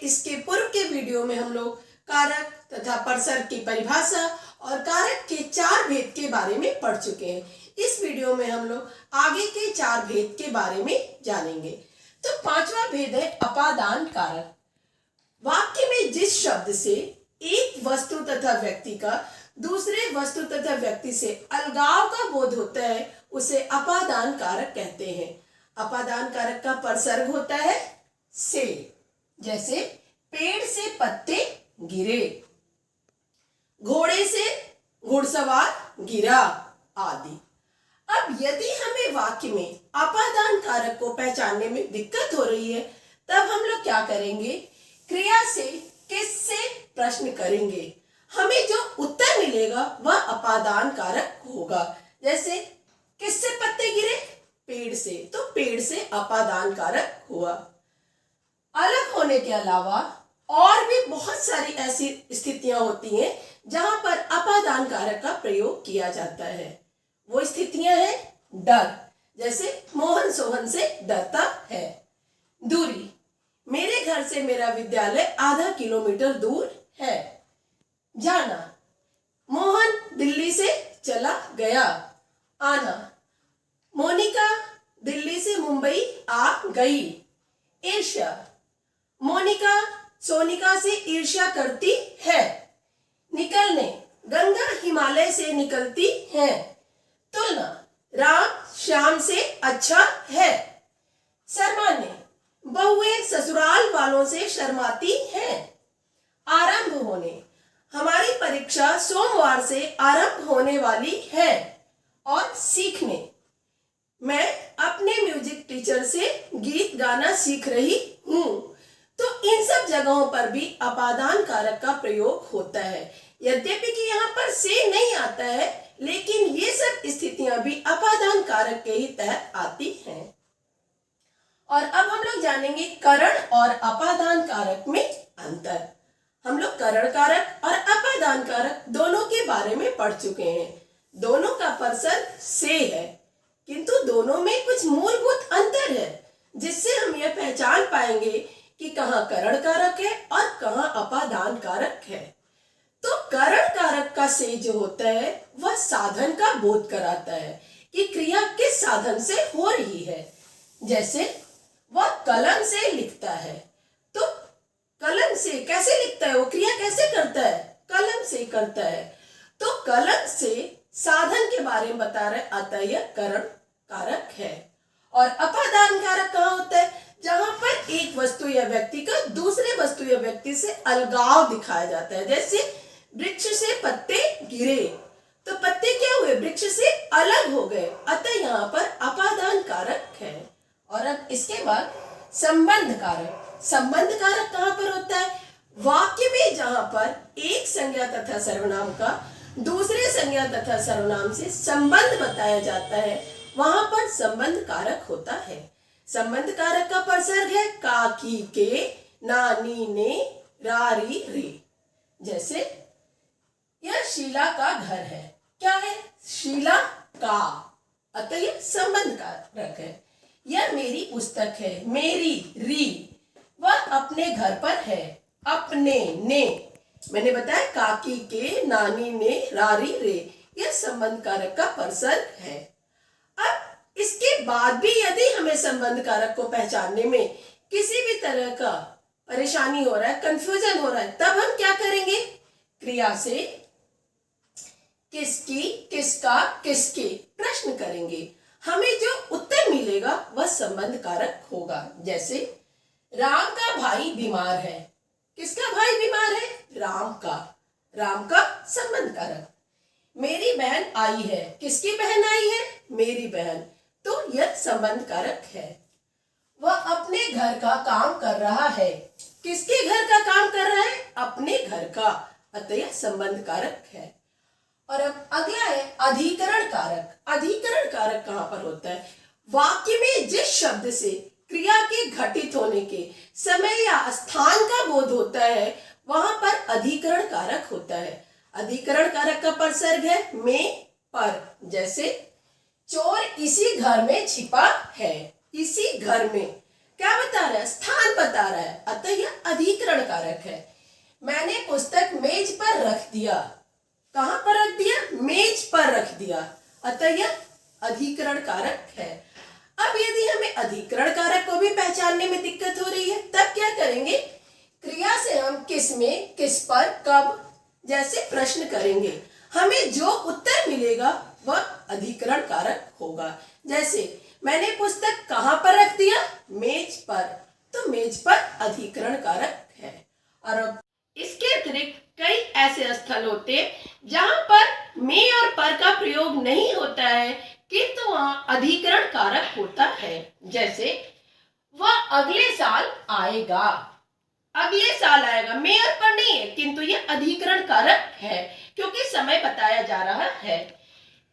इसके पूर्व के वीडियो में हम लोग कारक तथा परसर्ग की परिभाषा और कारक के 4 भेद के बारे में पढ़ चुके हैं। इस वीडियो में हम लोग आगे के 4 भेद के बारे में जानेंगे। तो 5वां भेद है अपादान कारक। वाक्य में जिस शब्द से एक वस्तु तथा व्यक्ति का दूसरे वस्तु तथा व्यक्ति से अलगाव का बोध होता है उसे अपादान कारक कहते हैं। अपादान कारक का परसर्ग होता है से, जैसे पेड़ से पत्ते गिरे, घोड़े से घुड़सवार गिरा आदि। अब यदि हमें वाक्य में अपादान कारक को पहचानने में दिक्कत हो रही है तब हम लोग क्या करेंगे, क्रिया से किससे प्रश्न करेंगे। हमें जो उत्तर मिलेगा वह अपादान कारक होगा। जैसे किससे पत्ते गिरे, पेड़ से, तो पेड़ से अपादान कारक हुआ। अलग होने के अलावा और भी बहुत सारी ऐसी स्थितियां होती हैं जहां पर अपादान कारक का प्रयोग किया जाता है। वो स्थितियां हैं डर, जैसे मोहन सोहन से डरता है। दूरी, मेरे घर से मेरा विद्यालय आधा किलोमीटर दूर है। जाना, मोहन दिल्ली से चला गया। आना, मोनिका दिल्ली से मुंबई आ गई। ईर्ष्या, मोनिका सोनिका से ईर्ष्या करती है। निकलने, गंगा हिमालय से निकलती है। तुलना, राम श्याम से अच्छा है। शर्माने, बहुएं ससुराल वालों से शर्माती हैं। आरंभ होने, हमारी परीक्षा सोमवार से आरंभ होने वाली है। और सीखने, मैं अपने म्यूजिक टीचर से गीत गाना सीख रही हूँ। तो इन सब जगहों पर भी अपादान कारक का प्रयोग होता है। यद्यपि कि यहाँ पर से नहीं आता है, लेकिन ये सब स्थितियां भी अपादान कारक के ही तहत आती हैं। और अब हम लोग जानेंगे करण और अपादान कारक में अंतर। हम लोग करण कारक और अपादान कारक दोनों के बारे में पढ़ चुके हैं। दोनों का परसर्ग से है, किंतु दोनों में कुछ मूलभूत अंतर है जिससे हम यह पहचान पाएंगे कि कहाँ करण कारक है और कहाँ अपादान कारक है। तो करण कारक का से जो होता है वह साधन का बोध कराता है कि क्रिया किस साधन से हो रही है। जैसे वह कलम से लिखता है, तो कलम से कैसे लिखता है, वो क्रिया कैसे करता है, कलम से करता है। तो कलम से साधन के बारे में बता रहे आता है, यह करण कारक है। और अपादान कारक कहाँ होता है, जहां पर एक वस्तु या व्यक्ति का दूसरे वस्तु या व्यक्ति से अलगाव दिखाया जाता है। जैसे वृक्ष से पत्ते गिरे, तो पत्ते क्या हुए, वृक्ष से अलग हो गए, अतः यहाँ पर अपादान कारक है। और अब इसके बाद संबंध कारक। संबंध कारक कहाँ पर होता है, वाक्य में जहां पर एक संज्ञा तथा सर्वनाम का दूसरे संज्ञा तथा सर्वनाम से संबंध बताया जाता है, वहां पर संबंध कारक होता है। संबंध कारक का परसर्ग है काकी के, नानी ने, रारी रे। जैसे यह शीला का घर है, क्या है, शीला का, अतः यह संबंध कारक है। यह मेरी पुस्तक है, मेरी री, वह अपने घर पर है, अपने ने। मैंने बताया काकी के, नानी ने, रारी रे, यह संबंध कारक का परसर्ग है। अब इसके बाद भी यदि हमें संबंध कारक को पहचानने में किसी भी तरह का परेशानी हो रहा है, कंफ्यूजन हो रहा है, तब हम क्या करेंगे, क्रिया से किसकी, किसका, किसके प्रश्न करेंगे। हमें जो उत्तर मिलेगा वह संबंध कारक होगा। जैसे राम का भाई बीमार है, किसका भाई बीमार है, राम का, राम का संबंध कारक। मेरी बहन आई है, किसकी बहन आई है, मेरी बहन, तो यह संबंध कारक है। वह अपने घर का काम कर रहा है, किसके घर का काम कर रहा है, अपने घर का, अतः यह संबंध कारक है। और अब अगला है अधिकरण कारक। अधिकरण कारक कहाँ पर होता है, वाक्य में जिस शब्द से क्रिया के घटित होने के समय या स्थान का बोध होता है वहां पर अधिकरण कारक होता है। अधिकरण कारक का परसर्ग है में, पर। जैसे चोर इसी घर में छिपा है, इसी घर में, क्या बता रहा है? स्थान बता रहा है, अतः यह अधिकरण कारक है। मैंने पुस्तक मेज पर रख दिया। कहां पर रख दिया? मेज पर रख दिया, अतः यह अधिकरण कारक है। अब यदि हमें अधिकरण कारक को भी पहचानने में दिक्कत हो रही है, तब क्या करेंगे? क्रिया से हम किस में, किस पर, कब जैसे प्रश्न करेंगे। हमें जो उत्तर मिलेगा वह अधिकरण कारक होगा। जैसे मैंने पुस्तक कहां पर रख दिया? मेज पर, तो मेज पर अधिकरण कारक है। और अब इसके अतिरिक्त कई ऐसे स्थल होते हैं जहां पर में और पर का प्रयोग नहीं होता है, किंतु वहां अधिकरण कारक होता है। जैसे वह अगले साल आएगा, अगले साल आएगा, में और पर नहीं है, किंतु यह अधिकरण कारक है क्योंकि समय बताया जा रहा है।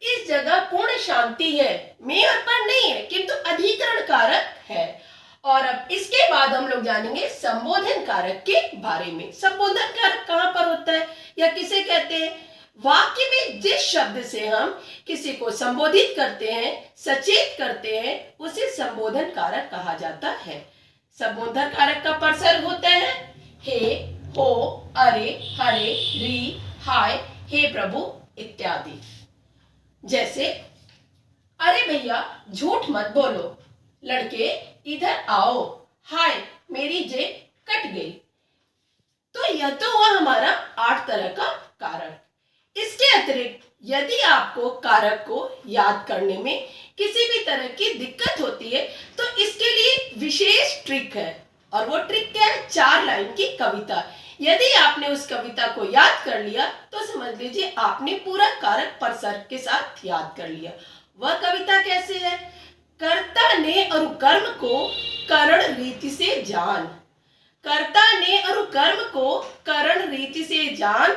इस जगह पूर्ण शांति है, में और पर नहीं है, किंतु अधिकरण कारक है। और अब इसके बाद हम लोग जानेंगे संबोधन कारक के बारे में। संबोधन कारक कहां पर होता है या किसे कहते हैं? वाक्य में जिस शब्द से हम किसी को संबोधित करते हैं, सचेत करते हैं, उसे संबोधन कारक कहा जाता है। संबोधन कारक का प्रसर्ग होता है हे, हो, अरे, हरे, री, हाय, हे प्रभु इत्यादि। जैसे अरे भैया झूठ मत बोलो, लड़के इधर आओ, हाय मेरी जेब कट गई। तो यह तो हुआ हमारा 8 तरह का कारक। इसके अतिरिक्त यदि आपको कारक को याद करने में किसी भी तरह की दिक्कत होती है तो इसके लिए विशेष ट्रिक है, और वो ट्रिक क्या है? 4 लाइन की कविता। यदि आपने उस कविता को याद कर लिया तो समझ लीजिए आपने पूरा कारक प्रसर्ग के साथ याद कर लिया। वह कविता कैसे है? कर्ता ने अनुकर्म को करण रीति से जान, कर्ता ने अनुकर्म को करण रीति से जान,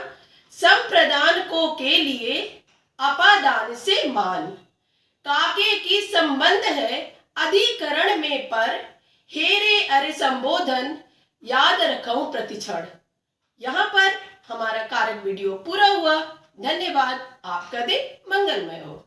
संप्रदान को के लिए अपादान से मान, काके की संबंध है अधिकरण में पर, हेरे अरे संबोधन याद रखूं प्रतिक्षण। यहाँ पर हमारा कारक वीडियो पूरा हुआ। धन्यवाद। आपका दिन मंगलमय हो।